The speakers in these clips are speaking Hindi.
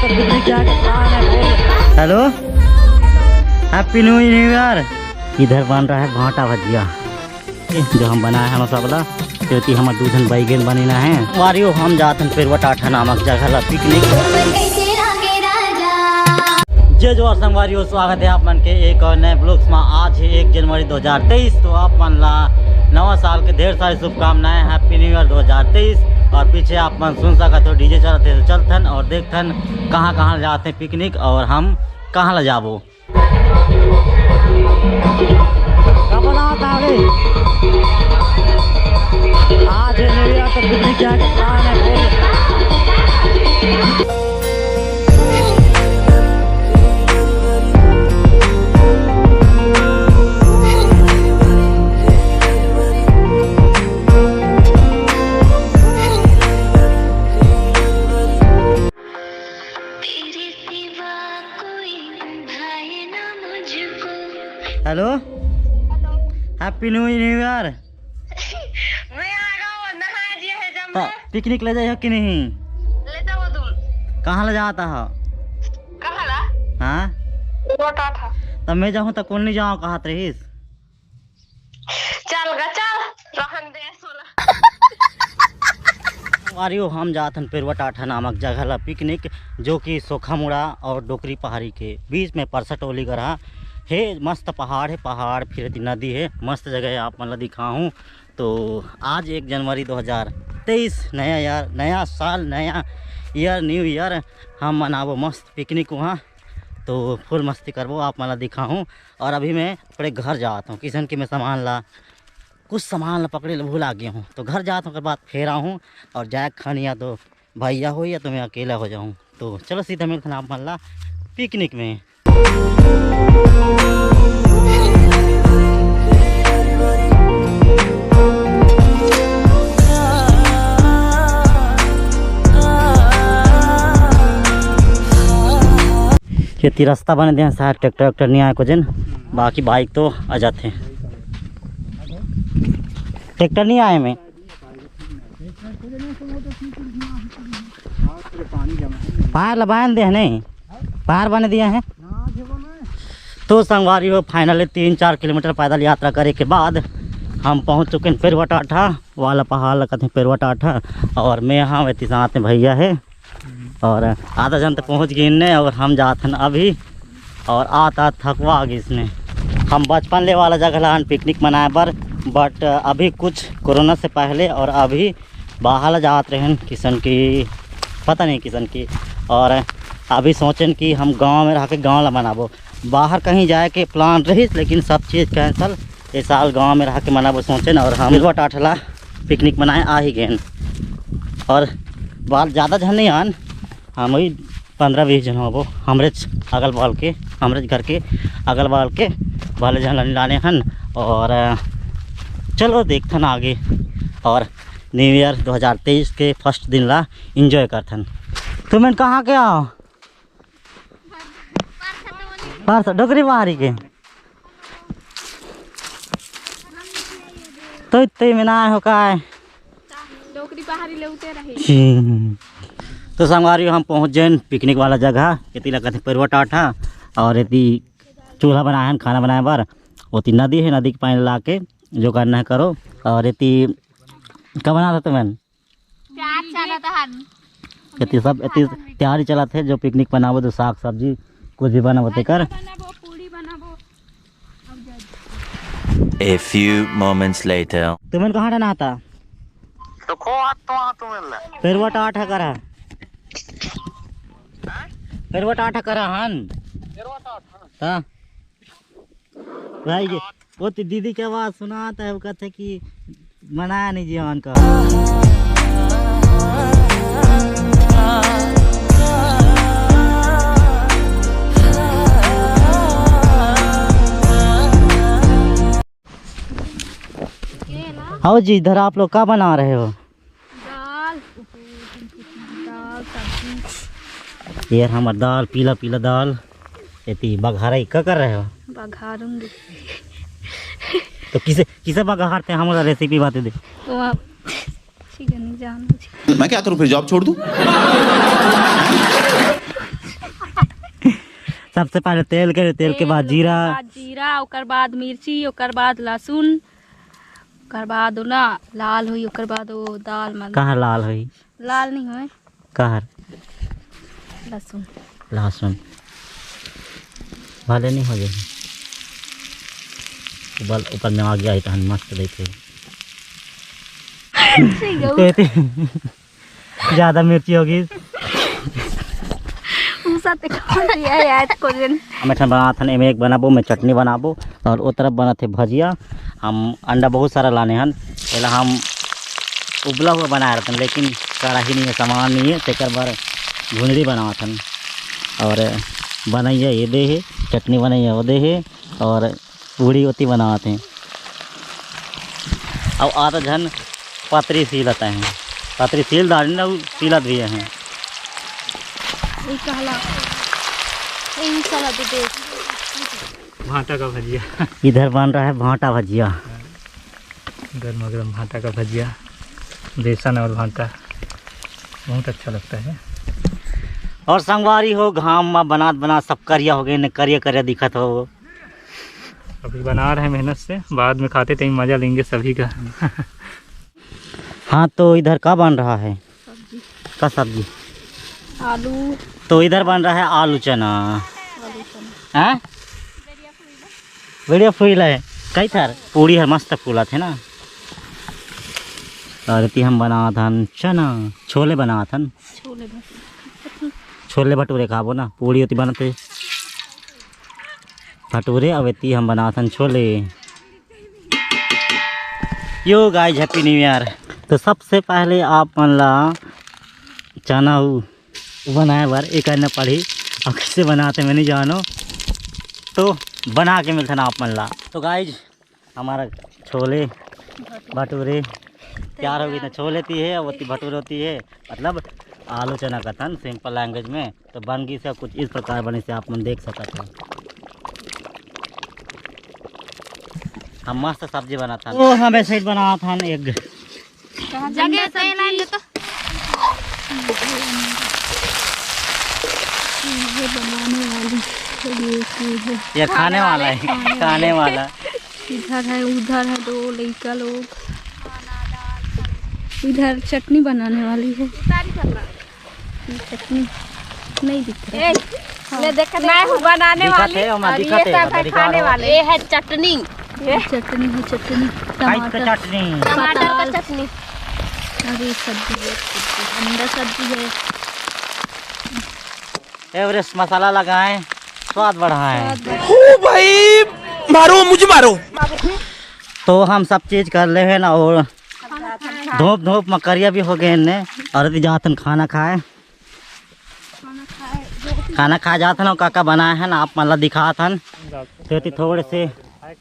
Hello, happy new year. इधर बन रहा है भाटा भजिया जो हम बनाए हैं मसाला क्योंकि हमारे दूधन बैगन बनीना है वारियो हम जाते हैं फिर वटाठा नामक जगह ला पिकनिक। जय जोहार संगवारियों, स्वागत है आप मन के एक और नए ब्लॉग्स में। आज है 1 जनवरी 2023। तो आप मन ला नवा साल के ढेर सारी शुभकामनाएं। Happy new year 2023। और पीछे आप मन सुन सका तो डीजे चलते तो चलथन और देखथन कहाँ कहाँ जाते हैं पिकनिक और हम कहाँ ले जाबो। आज न्यू ईयर तो पिकनिक जाके प्लान है। Hello, happy new year. Picnic ले जाइए कि नहीं? ले जाओ तुम। कहाँ ले जाता है? कहाँ ला? हाँ छोटा था। तब मैं जाऊँ तो कौन नहीं जाऊँ कहा रहीस? चल गा चल रहन दे सोला। वारियो हम जाते हैं फिर वटाठा नामक जगह ला पिकनिक जो कि सोखामुड़ा और डोकरी पहाड़ी के बीच में परसटोली गरा है। मस्त पहाड़ है, पहाड़ फिर नदी है, मस्त जगह है। आप मतलब दिखाऊँ तो आज 1 जनवरी 2023 नया साल नया ईयर न्यू ईयर हम मनाबो मस्त पिकनिक वहाँ। तो फुल मस्ती करबो आप मतलब दिखाऊँ। और अभी मैं अपने घर जाता हूँ किशन के मैं कुछ सामान ला पकड़े भूल आ गया हूँ। तो घर जाता हूँ, बाद फिर आऊँ और जाए खान या तो भैया हो या तो मैं अकेला हो जाऊँ। तो चलो सीधा मिलते हैं आप मतलब पिकनिक में। खेती रास्ता बने दिया शायद ट्रैक्टर नहीं आए को जन, बाकी बाइक तो आ जाते हैं। ट्रैक्टर नहीं आए में पार लबान दे नहीं पार बने दिया है। तो संगवारी हो फाइनली 3-4 किलोमीटर पैदल यात्रा करे के बाद हम पहुंच चुके हैं फिर वटाठा वाला पहाड़ लगते हैं फिर वटाठा। और मैं यहाँ वैसे साथ में भैया है और आधा जन तक पहुँच गए इनने और हम जाते हैं अभी। और आता थकवा आ गई इसने। हम बचपन ले वाला जगह ला पिकनिक मनाए पर बट अभी कुछ कोरोना से पहले और अभी बाहर जाते रहे किशन की पता नहीं किशन की। और अभी सोचें कि हम गांव में रह के गाँव ला मनाबो। बाहर कहीं जाए के प्लान रही लेकिन सब चीज़ कैंसल। इस साल गांव में रह के मनाबो सोचें और हम वटाठा पिकनिक मनाए आ ही गए। और बाल ज़्यादा जन नहीं आन, हम वही 15-20 जन हो हमरे अगल बगल के हमरे घर के अगल बगल के वाले जन लाने हन। और चलो देखथन आगे और न्यू ईयर 2023 के फर्स्ट दिन ला इंजॉय करथन। तुम्हें कहाँ के आओ? पार्थ डोकरी पहाड़ी के तो इतने में ना हो का डोकरी पहाड़ी ले उते रही। तो संगवारी हम पहुँच जाए पिकनिक वाला जगह इतनी लगते फिर वटाठा। और इतनी चूल्हा बनाए हैं खाना बनाए बार होती नदी है, नदी के पानी ला के जो करना है करो। और इतनी क्या बना था तुम्हें? इतनी सब इतनी तैयारी चला थे जो पिकनिक बनाबो तो साग सब्जी कुछ भी बनाबो कर। A few moments later. तुम्हें कहाँ रहना था? तो खो तुम्हें फिर वटाठा करा फिर वटाठा करा हन हाँ भाई वो तो दीदी की आवाज़ सुनाता है। वो कहते कि मनाया नहीं जीवन का। आओ जी इधर आप लोग क्या बना रहे हो? दाल सब्जी। यार हमार दाल पीला पीला दाल इतनी बघारा क्या कर रहे हो? बघारूंगी। तो किसे बघारते हैं हमारा रेसिपी बातें दे। तो आप ठीक है नहीं जान मुझे। मैं क्या करूं फिर जॉब छोड़ दूं? सबसे पहले तेल के बाद जीरा, जीरा, ओकर बाद मिर्ची, ओकर बाद लहसुन, ओकर बाद ना लाल हुई, ओकर बाद वो दाल मन कहाँ लाल हुई, लाल नहीं हुए, कहाँ लहसुन लहसुन वाले नहीं हो जाए उबल ऊपर में आ गया तो मस्त देखे ज़्यादा मिर्ची होगी। मैं बना था एम एक बनाबो, मैं चटनी बनाबो और वो तरफ बना थे भजिया। हम अंडा बहुत सारा लाने हैं, पहले हम उबला हुआ बना रहे थे लेकिन कढ़ाई नहीं है, सामान नहीं है, तेकर बार भुंजरी बना था और बनाइए ये दे है, चटनी बनाइए वो दे है और पूड़ी होती बनाते हैं। अब आधा जन पतरी सीलता है, पतरी सील डाली ना सीलत भी है। भाटा का भजिया इधर बन रहा है भाटा भजिया, गर्मा गर्म भाटा का भजिया, बेसन और भाटा बहुत अच्छा लगता है। और संगवारी हो घाम में बना सब करिया हो गए न, करिया करिया दिखत हो। अभी बना रहे हैं मेहनत से, बाद में खाते टाइम मज़ा लेंगे सभी का। हाँ तो इधर क्या बन रहा है, का सब्जी, आलू, तो इधर बन रहा है आलू चना। हैं बढ़िया फूल है, कई थार पूड़ी है मस्त फूला थे ना। और हम बना था चना, छोले बना था, छोले भटूरे खाबो ना, पूड़ी होती बनाते भटूरे, अब इतनी हम बना था chole. Yo guys happy new year. तो सबसे पहले आप मन ला चना बनाए बार एक अन्य पढ़ी और कैसे बनाते मैं नहीं जानो, तो बना के मिलता ना आप मन ला। तो गाइस हमारा छोले भटूरे तैयार हो गई ना, छोले होती है और भटूरे होती है, मतलब आलू चना का था सिंपल लैंग्वेज में। तो बन गई से कुछ इस प्रकार बने से आप मन देख सकते हैं। हम मस्त सब्जी बना था, वो हमें सही बना था एक जगह तेल आने तो ये खाने वाला है, खाने वाला। इधर है उधर है दो लड़का लोग, इधर चटनी बनाने वाली है, चटनी नहीं दिख रही है, मैं हूँ बनाने वाली और ये सब है खाने वाले। ये है चटनी, ये चटनी है, चटनी टमाटर का चटनी, और ये सब्जी है, अंडा सब्जी है, एवरेस्ट मसाला लगाएं, स्वाद बढ़ाएं। ओ भाई मारो मुझे मारो। तो हम सब चीज कर ले हैं ना, और धूप मकरिया भी हो गए ने, और जातन खाना खाए जाते ना, काका बनाए हैं ना आप मतलब दिखा था। तो थोड़े से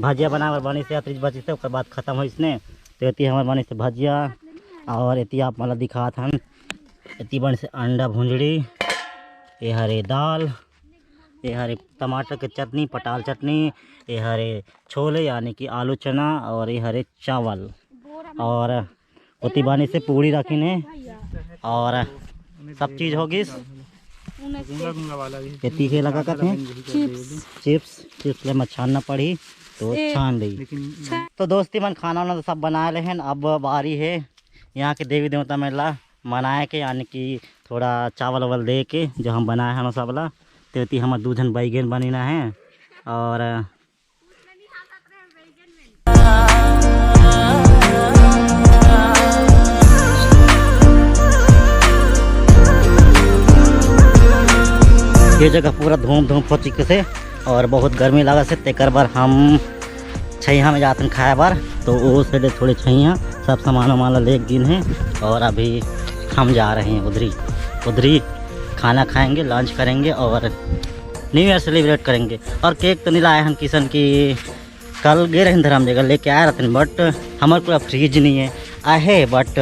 भजिया बना बनी से बची से, बाद खत्म हो इसने। तो हमारे बनी से भजिया और इतनी आप मतलब दिखा था, इतनी बनी से अंडा भुंजड़ी, ये हरे दाल, ये हरे टमाटर की चटनी, पटाल चटनी, ये हरे छोले यानी कि आलू चना, और ये हरे चावल, और उतनी बानी से पूड़ी रखी ने, और सब चीज़ होगी। ये तीखे लगा करते हैं चिप्स ले छानना पड़ी तो छान ली। तो दोस्ती मन खाना वाना तो सब बना ले हैं। अब बारी है यहाँ के देवी देवता मेला मनाए के, यानी कि थोड़ा चावल वावल दे के जो हम बनाए हैं सबला। तो हमारे दूधन बैगन बनीना है, और ये जगह पूरा धूम हो चुके से और बहुत गर्मी लगा से, तेकर बार हम छैया में जाते हैं खाए बार। तो वो से थोड़े छैया सब सामान वामान ले गिन है, और अभी हम जा रहे हैं उधरी खाना खाएंगे, लंच करेंगे और न्यू ईयर सेलिब्रेट करेंगे। और केक तो नहीं लाए हम किशन की, कल गए रहे धर्म जगह लेके आए रहते, बट हमारे पूरा फ्रिज नहीं है आहे, बट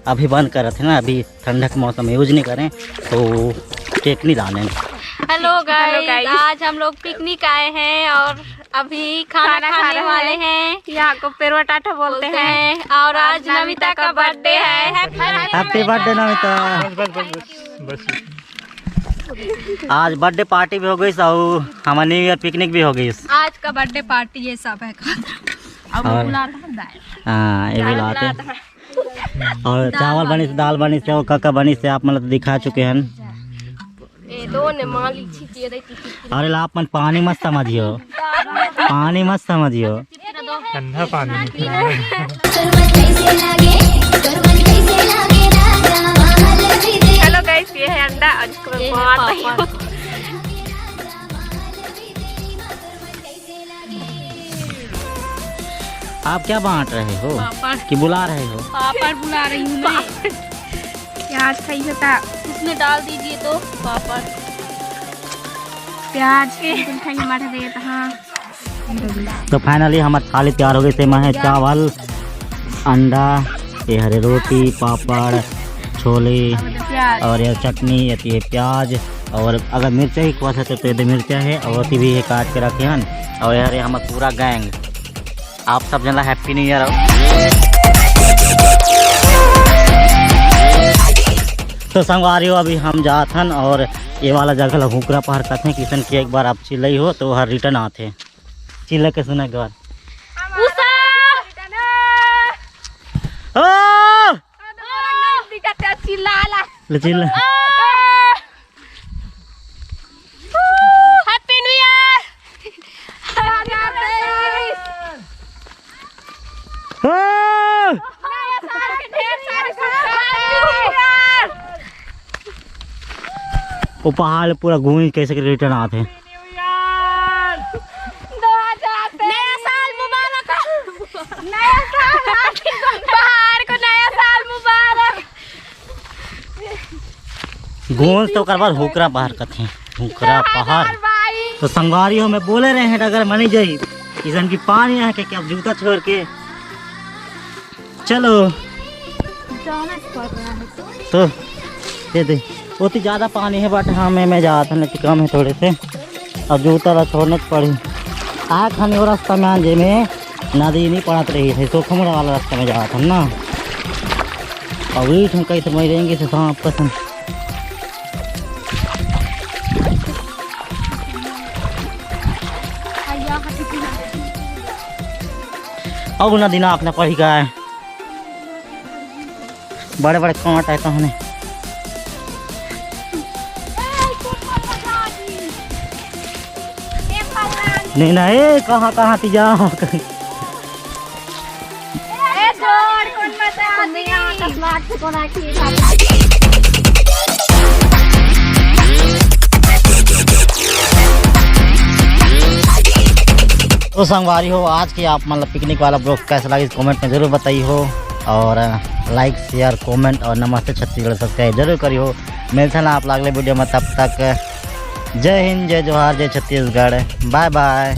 अभी बंद कर रहे थे ना, अभी ठंडा का मौसम यूज नहीं करें तो केक नहीं लाने। हेलो गाइस, आज हम लोग पिकनिक आए हैं और अभी खाना खाने वाले हैं। यहाँ को पेरवा टाटा बोलते हैं, और आज नमिता का बर्थडे है। Happy birthday Namita. बस आज बर्थडे पार्टी भी हो गई और हमारा न्यू ईयर पिकनिक भी हो गई। आज का बर्थडे पार्टी ये सब है। अब और- बुला रहा है दाल। हाँ ये बुलाते हैं। और चावल बनी से, दाल बनी से और कक्का बनी से आप मतलब दिखा चुके हैं। ए दो ने माली छिटिए दे की अरे ला अपन पानी मत समझियो, पानी मत समझियो। ठंडा पानी हेलो गाइस, ये है अंडा और इसको मैं बांट रही हूँ। आप क्या बांट रहे हो कि बुला रहे हो? पापड़ बुला रही हूँ मैं। प्याज खाई होता उसमें डाल दीजिए तो पापड़ प्याज खाइए माठा देगा तो। हाँ तो फाइनली हमारी थाली तैयार हो गई। इसमें है चावल, अंडा, ये हरी रोटी, पापड़, छोले प्याज और ये चटनी, ये प्याज और अगर मिर्चा ही खुआ सकते तो ये मिर्चा है और अति भी है काट के रखे हैं। और यार हमारा पूरा गैंग आप सब जना हैप्पी न्यू ईयर। तो संगवारियों अभी हम जात हन और ये वाला जगह हुकरा पार करते हैं। किसन की एक बार आप चिल्लई हो तो हर रिटर्न आते हैं। चिल्ला के सुना एक बार। ओ! ले चिल्ला। Happy new year. ओ! वो पहाड़ पूरा घूम कैसे के रिटर्न आते हैं। नया साल मुबारक। नया साल पहाड़ को नया साल मुबारक। घूम तो कर बाद हुकरा पहाड़ करते हैं। हुकरा पहाड़ तो संगवारियों में बोले रहे हैं अगर मनी जाई किसान की पानी है कि अब जूता छोड़ के चलो तो दे दे। बहुत ही ज़्यादा पानी है बट हाँ मैं जाता नहीं कम है थोड़े से और जूता ला छोड़ने पड़ी। आ खाने वो रास्ता में आने में नदी नहीं पड़त रही है तो खमरा वाला रास्ता में जाता ना। और वीट हम कहीं समझ रहेंगे से सांप पसंद। अब नदी ना अपना पड़ी का है बड़े बड़े कांट है कहने। नहीं ना ए कहाँ कहाँ ती जाओ। तो संगवारी हो आज की आप मतलब पिकनिक वाला ब्लॉग कैसा लगा इस कमेंट में ज़रूर बताइए हो। और लाइक शेयर कमेंट और नमस्ते छत्तीसगढ़ सब्सक्राइब जरूर करियो। मिलते ना आप अगले वीडियो में, तब तक जय हिंद, जय जोहार, जय छत्तीसगढ़, बाय बाय।